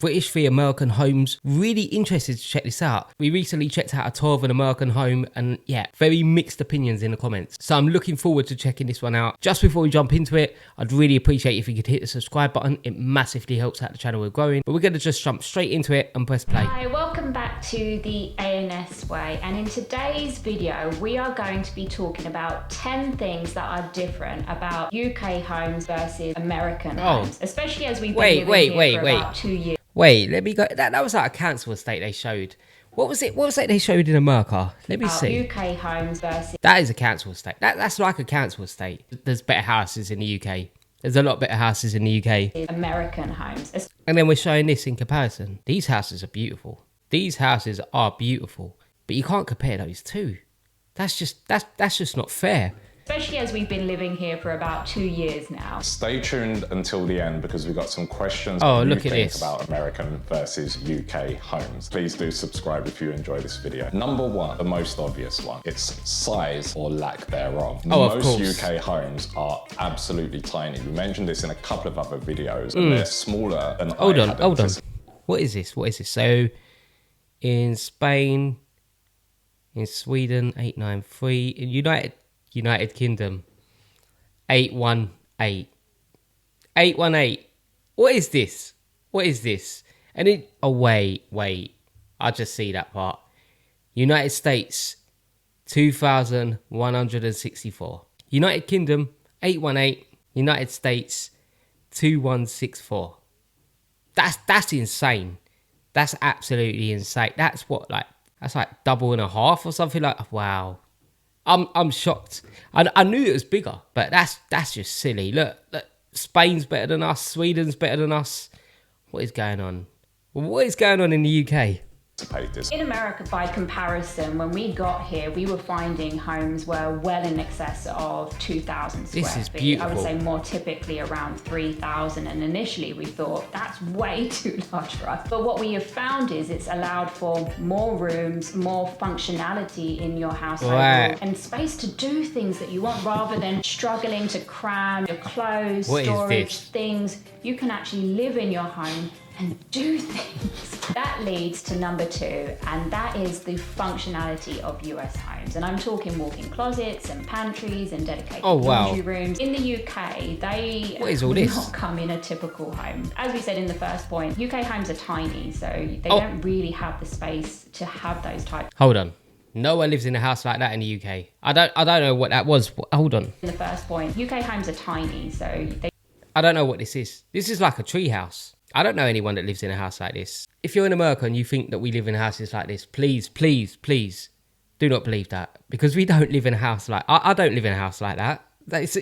British v American homes. Really interested to check this out. We recently checked out a tour of an American home and yeah, very mixed opinions in the comments. So I'm looking forward to checking this one out. Just before we jump into it, I'd really appreciate if you could hit the subscribe button. It massively helps out the channel we're growing. But we're going to just jump straight into it and press play. Hi, welcome back to the ANS Way, and in today's video we are going to be talking about 10 things that are different about UK homes versus American homes, especially as we've been living here for about 2 years. Wait, let me go. That was like a council estate they showed. What was it? What was it they showed in America? Let me see. UK homes versus... That is a council estate. That's like a council estate. There's better houses in the UK. There's a lot better houses in the UK. American homes. And then we're showing this in comparison. These houses are beautiful. These houses are beautiful. But you can't compare those two. That's just not fair. Especially as we've been living here for about 2 years now. Stay tuned until the end because we've got some questions look at this about American versus UK homes. Please do subscribe if you enjoy this video. Number one, the most obvious one, it's size or lack thereof. Most UK homes are absolutely tiny. We mentioned this in a couple of other videos and they're smaller than Hold on. What is this? So in Spain, in Sweden, 893, in United Kingdom, 818. 818. What is this? And it... Oh, wait. I just see that part. United States, 2,164. United Kingdom, 818. United States, 2164. That's insane. That's absolutely insane. That's like double and a half or something like... Wow. I'm shocked. I knew it was bigger, but that's just silly. Look, Spain's better than us. Sweden's better than us. What is going on? What is going on in the UK? In America, by comparison, when we got here, we were finding homes were well in excess of 2,000 square feet. This is beautiful. I would say more typically around 3,000. And initially we thought that's way too large for us. But what we have found is it's allowed for more rooms, more functionality in your house overall, and space to do things that you want rather than struggling to cram your clothes, storage, things. You can actually live in your home and do things. That leads to number two, and that is the functionality of US homes. And I'm talking walk-in closets and pantries and dedicated laundry rooms. In the UK, they do not come in a typical home. As we said in the first point, UK homes are tiny, so they don't really have the space to have those types. Hold on. No one lives in a house like that in the UK. I don't know what that was. Hold on. In the first point, UK homes are tiny, so I don't know what this is. This is like a tree house. I don't know anyone that lives in a house like this. If you're in America and you think that we live in houses like this, please do not believe that, because we don't live in a house like... I don't live in a house like that.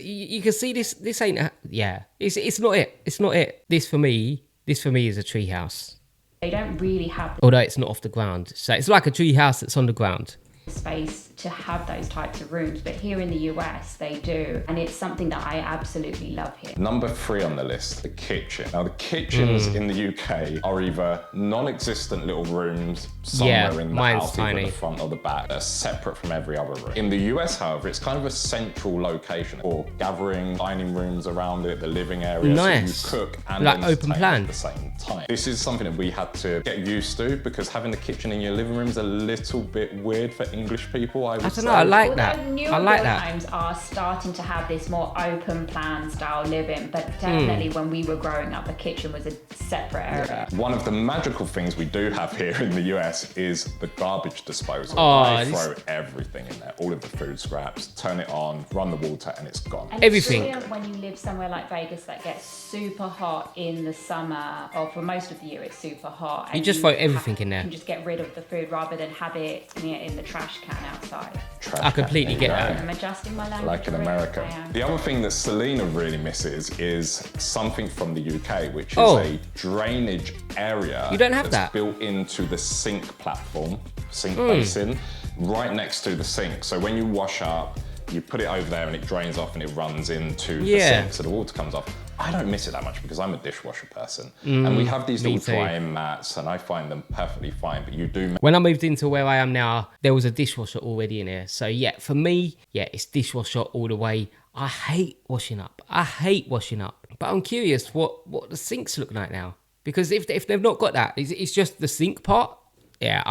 You can see this ain't... It's not it. It's not it. This for me is a tree house. They don't really have... Although it's not off the ground. So it's like a tree house that's on the ground. Space to have those types of rooms, but here in the US they do, and it's something that I absolutely love here. Number three on the list, the kitchen. Now the kitchens in the UK are either non-existent little rooms somewhere in the house, either the front or the back, that are separate from every other room. In the US, however, it's kind of a central location for gathering, dining rooms around it, the living area, so you cook and like open plan at the same time. This is something that we had to get used to, because having the kitchen in your living room is a little bit weird for English people, I don't know, I like that. I like that. Homes are starting to have this more open plan style living, but definitely when we were growing up, the kitchen was a separate area. One of the magical things we do have here in the US is the garbage disposal. They throw everything in there, all of the food scraps, turn it on, run the water, and it's gone. And everything. When you live somewhere like Vegas that gets super hot in the summer, or for most of the year it's super hot. You just throw everything in there. You can just get rid of the food rather than have it in the trash can outside. I completely get that. I'm adjusting my language. Like in America. The other thing that Selena really misses is something from the UK, which is a drainage area. You don't have that. Built into the sink platform, sink basin, right next to the sink. So when you wash up, you put it over there and it drains off and it runs into the sink, so the water comes off. I don't miss it that much because I'm a dishwasher person. And we have these little drying mats and I find them perfectly fine, but you do... When I moved into where I am now, there was a dishwasher already in here. So yeah, for me, it's dishwasher all the way. I hate washing up. But I'm curious what the sinks look like now. Because if they've not got that, it's just the sink part. Yeah,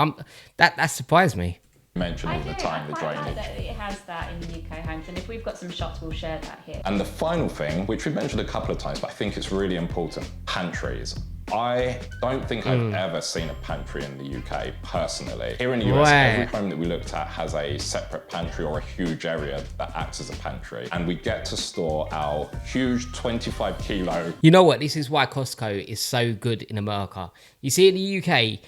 that surprised me. Mentioned all the time, the drainage. Like that it has that in the UK homes, and if we've got some shots, we'll share that here. And the final thing, which we've mentioned a couple of times, but I think it's really important, pantries. I don't think I've ever seen a pantry in the UK, personally. Here in the US, every home that we looked at has a separate pantry or a huge area that acts as a pantry. And we get to store our huge 25 kilo. You know what? This is why Costco is so good in America. You see, in the UK,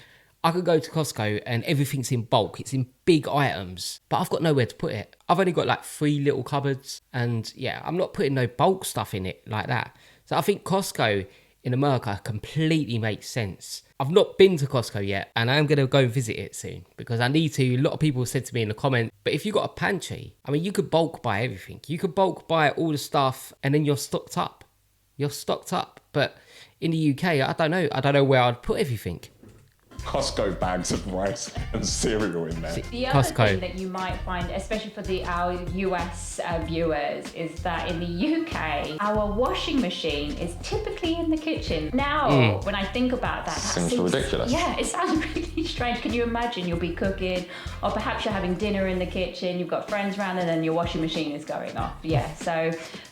I could go to Costco and everything's in bulk. It's in big items, but I've got nowhere to put it. I've only got like 3 little cupboards, and yeah, I'm not putting no bulk stuff in it like that. So I think Costco in America completely makes sense. I've not been to Costco yet, and I'm going to go and visit it soon because I need to. A lot of people said to me in the comments, but if you got a pantry, I mean, you could bulk buy everything. You could bulk buy all the stuff and then you're stocked up. But in the UK, I don't know where I'd put everything. Costco bags of rice and cereal in there. The other thing that you might find, especially for our US viewers, is that in the UK, our washing machine is typically in the kitchen. Now, when I think about that seems ridiculous. Yeah, it sounds really strange. Can you imagine you'll be cooking, or perhaps you're having dinner in the kitchen, you've got friends around, and then your washing machine is going off. Yeah, so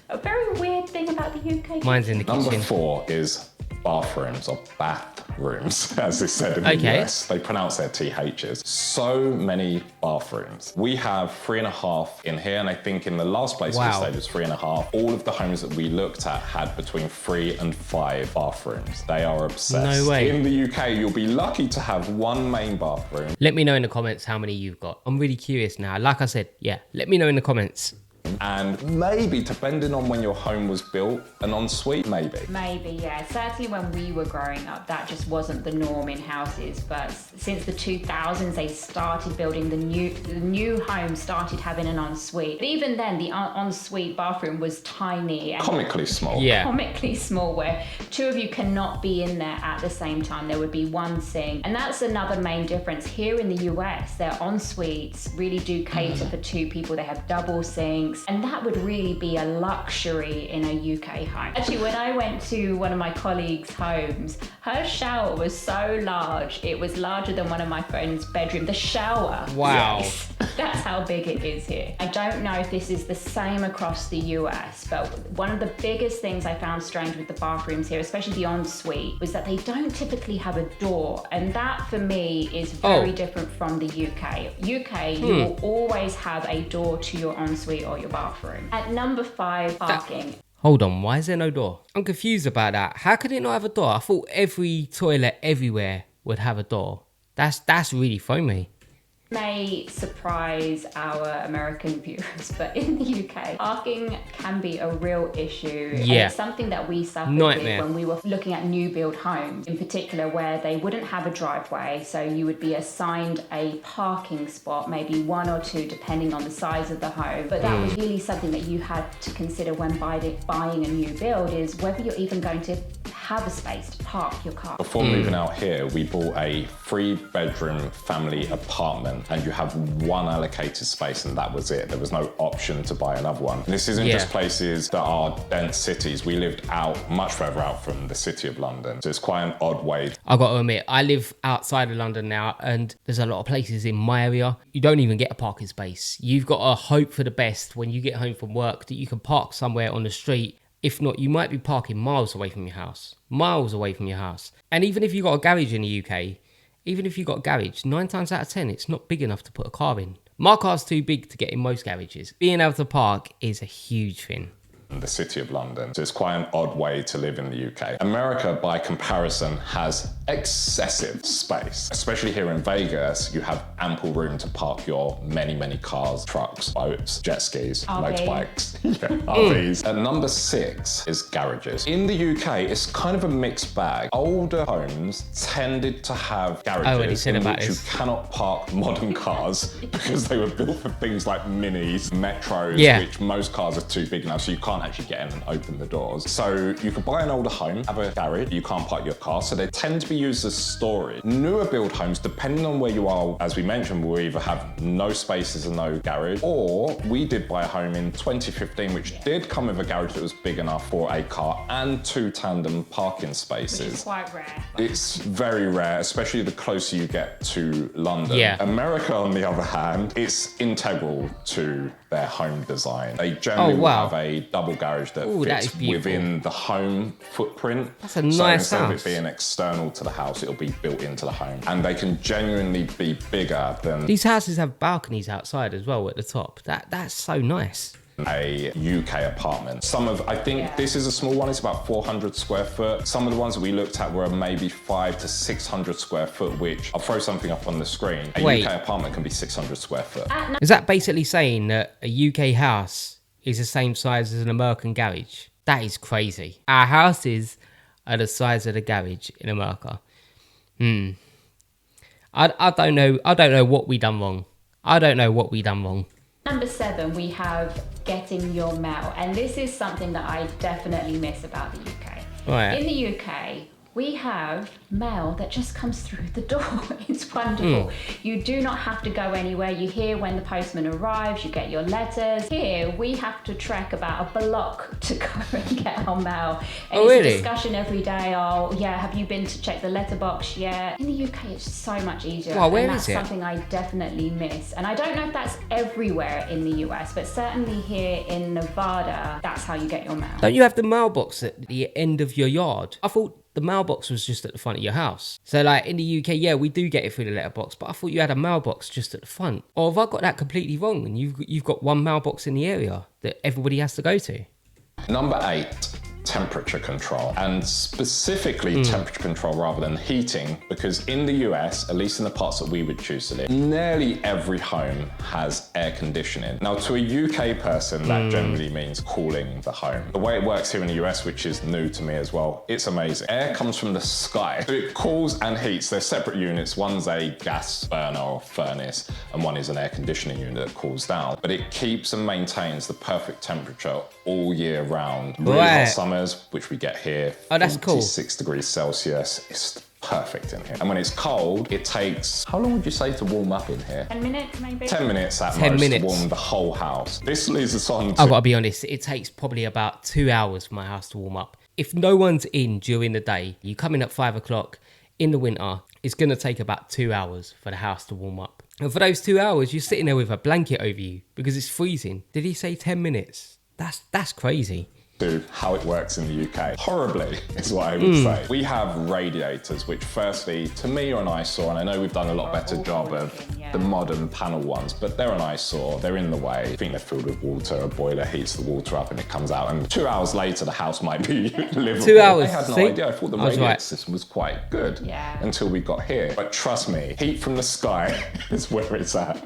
a very weird thing about the UK. Mine's in the kitchen. Number 4 is bathrooms, or bathrooms, as they said in the US. They pronounce their THs. So many bathrooms. We have 3.5 in here, and I think in the last place we stayed was 3.5. All of the homes that we looked at had between 3 and 5 bathrooms. They are obsessed. No way. In the UK, you'll be lucky to have 1 main bathroom. Let me know in the comments how many you've got. I'm really curious now. Like I said, yeah, let me know in the comments. And maybe, depending on when your home was built, an ensuite, maybe. Maybe, yeah. Certainly when we were growing up, that just wasn't the norm in houses. But since the 2000s, they started building the new homes started having an ensuite. But even then, the ensuite bathroom was tiny. And comically small. Yeah. Comically small, where 2 of you cannot be in there at the same time. There would be 1 sink. And that's another main difference. Here in the US, their ensuites really do cater for 2 people. They have double sinks. And that would really be a luxury in a UK home. Actually, when I went to one of my colleagues' homes, her shower was so large, it was larger than one of my friend's bedroom. The shower. Wow. Yes, that's how big it is here. I don't know if this is the same across the US, but one of the biggest things I found strange with the bathrooms here, especially the ensuite, was that they don't typically have a door. And that for me is very different from the UK. UK, you will always have a door to your ensuite or your bathroom. At number 5, parking. Hold on, why is there no door? I'm confused about that. How could it not have a door? I thought every toilet everywhere would have a door. That's really foamy. May surprise our American viewers, but in the UK, parking can be a real issue. Yeah. And it's something that we suffered with when we were looking at new build homes, in particular, where they wouldn't have a driveway, so you would be assigned a parking spot, maybe 1 or 2, depending on the size of the home. But that was really something that you had to consider when buying a new build, is whether you're even going to have a space to park your car. Before moving out here, we bought a 3-bedroom family apartment, and you have 1 allocated space, and that was it. There was no option to buy another one. And this isn't just places that are dense cities. We lived much further out from the city of London, so it's quite an odd way. I got to admit, I live outside of London now, and there's a lot of places in my area you don't even get a parking space. You've got to hope for the best when you get home from work that you can park somewhere on the street. If not, you might be parking miles away from your house. And even if you've got a garage in the UK, 9 times out of 10, it's not big enough to put a car in. My car's too big to get in most garages. Being able to park is a huge thing. The city of London. So it's quite an odd way to live in the UK. America, by comparison, has excessive space. Especially here in Vegas, you have ample room to park your many, many cars, trucks, boats, jet skis, motorbikes, RVs. At number 6 is garages. In the UK, it's kind of a mixed bag. Older homes tended to have garages in which you cannot park modern cars because they were built for things like minis, metros, which most cars are too big now, so you can't can't actually get in and open the doors. So you could buy an older home, have a garage, you can't park your car, so they tend to be used as storage. Newer build homes, depending on where you are, as we mentioned, will either have no spaces and no garage, or we did buy a home in 2015 which did come with a garage that was big enough for a car and 2 tandem parking spaces. Which is quite rare. It's very rare, especially the closer you get to London. Yeah. America, on the other hand, it's integral to their home design. They generally will have a double garage that fits within the home footprint. That's a nice instead house. of it being external to the house, it'll be built into the home. And they can genuinely be bigger than... These houses have balconies outside as well at the top. That's so nice. A UK apartment. I think this is a small one, it's about 400 square foot. Some of the ones that we looked at were maybe 500 to 600 square foot, which I'll throw something up on the screen. A UK apartment can be 600 square foot. Is that basically saying that a UK house is the same size as an American garage? That is crazy. Our houses are the size of the garage in America. I don't know what we done wrong. Number 7, we have getting your mail. And this is something that I definitely miss about the UK. Right. In the UK, we have mail that just comes through the door. It's wonderful. You do not have to go anywhere. You hear when the postman arrives, you get your letters. Here, we have to trek about a block to go and get our mail. And it's a discussion every day. Oh, yeah, have you been to check the letterbox yet? In the UK, it's so much easier. Well, where and that's is it? something I definitely miss. And I don't know if that's everywhere in the US, but certainly here in Nevada, that's how you get your mail. Don't you have the mailbox at the end of your yard? I thought the mailbox was just at the front of your house. So like in the UK, yeah, we do get it through the letterbox, but I thought you had a mailbox just at the front. Or have I got that completely wrong and you've got one mailbox in the area that everybody has to go to? Number 8, temperature control, and specifically temperature control rather than heating, because in the US, at least in the parts that we would choose to live, nearly every home has air conditioning. Now, to a UK person, that generally means cooling the home. The way it works here in the US, which is new to me as well, it's amazing. Air comes from the sky. So it cools and heats. They're separate units. One's a gas burner or furnace, and one is an air conditioning unit that cools down. But it keeps and maintains the perfect temperature all year round. Really hot summers, which we get here, 46 degrees Celsius. It's perfect in here. And when it's cold, it takes, how long would you say to warm up in here? 10 minutes maybe? 10 minutes at most to warm the whole house. This leads us on to... I've got to be honest, it takes probably about 2 hours for my house to warm up. If no one's in during the day, you come in at 5 o'clock in the winter, it's going to take about 2 hours for the house to warm up. And for those 2 hours, you're sitting there with a blanket over you because it's freezing. Did he say 10 minutes? That's crazy. To how it works in the UK. Horribly is what I would say. We have radiators, which firstly, to me, are an eyesore, and I know we've done a lot better job of the modern panel ones, but they're an eyesore, they're in the way. I think they're filled with water, a boiler heats the water up and it comes out, and 2 hours later, the house might be livable. 2 hours, I had no idea, I thought the radiator system was quite good until we got here. But trust me, heat from the sky is where it's at.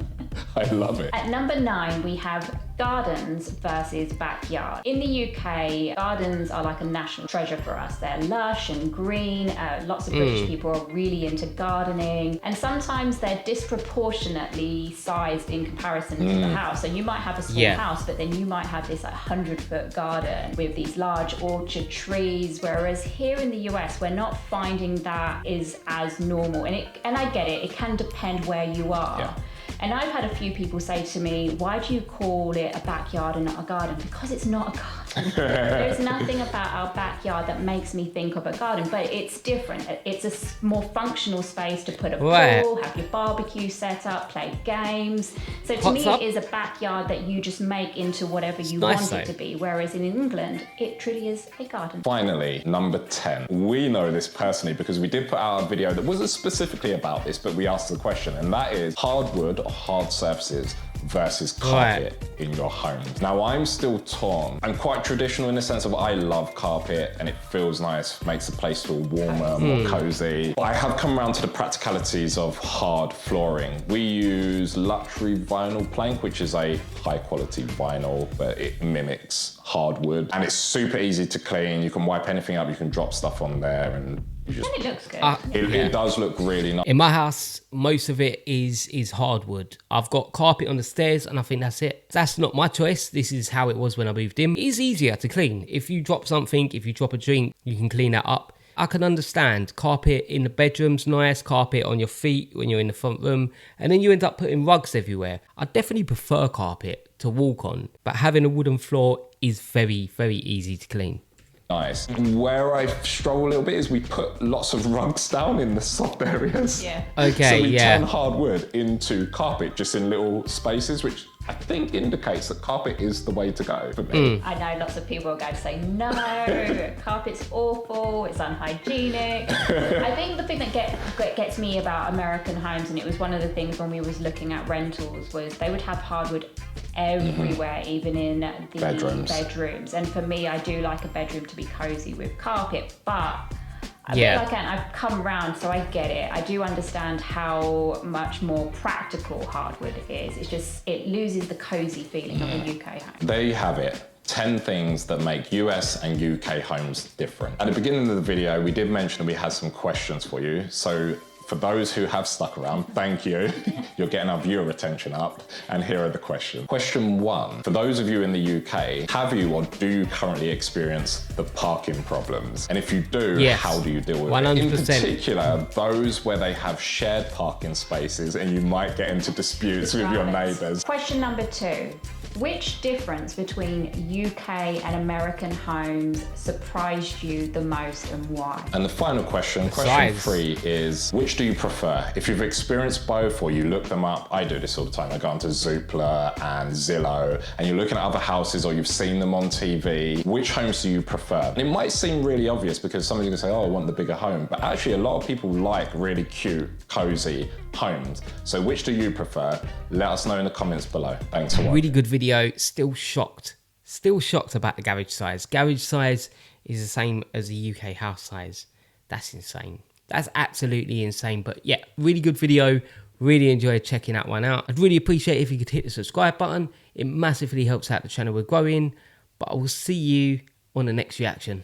I love it. At number 9, we have gardens versus backyard. In the UK, gardens are like a national treasure for us. They're lush and green. Lots of British people are really into gardening. And sometimes they're disproportionately sized in comparison to the house. So you might have a small house, but then you might have this like 100-foot garden with these large orchard trees. Whereas here in the US, we're not finding that is as normal. And I get it, it can depend where you are. Yeah. And I've had a few people say to me, why do you call it a backyard and not a garden? Because it's not a garden. There's nothing about our backyard that makes me think of a garden, but it's different. It's a more functional space to put a pool, have your barbecue set up, play games. So to me, it is a backyard that you just make into whatever you want it to be. Whereas in England, it truly is a garden. Finally, number 10. We know this personally because we did put out a video that wasn't specifically about this, but we asked the question, and that is hardwood or hard surfaces versus carpet in your home. Now, I'm still torn. I'm quite traditional in the sense of I love carpet and it feels nice, makes the place feel warmer, more cozy. But I have come around to the practicalities of hard flooring. We use luxury vinyl plank, which is a high quality vinyl, but it mimics hardwood. And it's super easy to clean. You can wipe anything up, you can drop stuff on there and And it looks good. It does look really nice. In my house, most of it is hardwood. I've got carpet on the stairs and I think that's it. That's not my choice. This is how it was when I moved in. It is easier to clean. If you drop something, if you drop a drink, you can clean that up. I can understand carpet in the bedroom's nice, carpet on your feet when you're in the front room, and then you end up putting rugs everywhere. I definitely prefer carpet to walk on, but having a wooden floor is very, very easy to clean. Nice. Where I struggle a little bit is we put lots of rugs down in the soft areas. Yeah. Okay, so we yeah. turn hardwood into carpet just in little spaces, which I think indicates that carpet is the way to go for me. I know lots of people are going to say, no, carpet's awful, it's unhygienic. I think the thing that gets me about American homes, and it was one of the things when we was looking at rentals, was they would have hardwood everywhere, even in the bedrooms. And for me, I do like a bedroom to be cozy with carpet, but I feel like I've come around, so I get it. I do understand how much more practical hardwood is. It's just, it loses the cozy feeling of a UK home. There you have it. 10 things that make US and UK homes different. At the beginning of the video, we did mention that we had some questions for you. So for those who have stuck around, thank you. You're getting our viewer attention up. And here are the questions. Question 1. For those of you in the UK, have you or do you currently experience the parking problems? And if you do, how do you deal with 100%. it? In particular, those where they have shared parking spaces and you might get into disputes with your neighbours. Question number 2. Which difference between UK and American homes surprised you the most and why? And the final question, question 3 is, which do you prefer? If you've experienced both or you look them up, I do this all the time. I go onto Zoopla and Zillow and you're looking at other houses or you've seen them on TV. Which homes do you prefer? And it might seem really obvious because somebody's gonna say, oh, I want the bigger home. But actually a lot of people like really cute, cozy homes. So which do you prefer? Let us know in the comments below. Thanks for watching. Really good video. Still shocked about the garage size. Garage size is the same as the UK house size. That's insane. That's absolutely insane. But yeah, really good video. Really enjoyed checking that one out. I'd really appreciate it if you could hit the subscribe button. It massively helps out the channel. We're growing. But I will see you on the next reaction.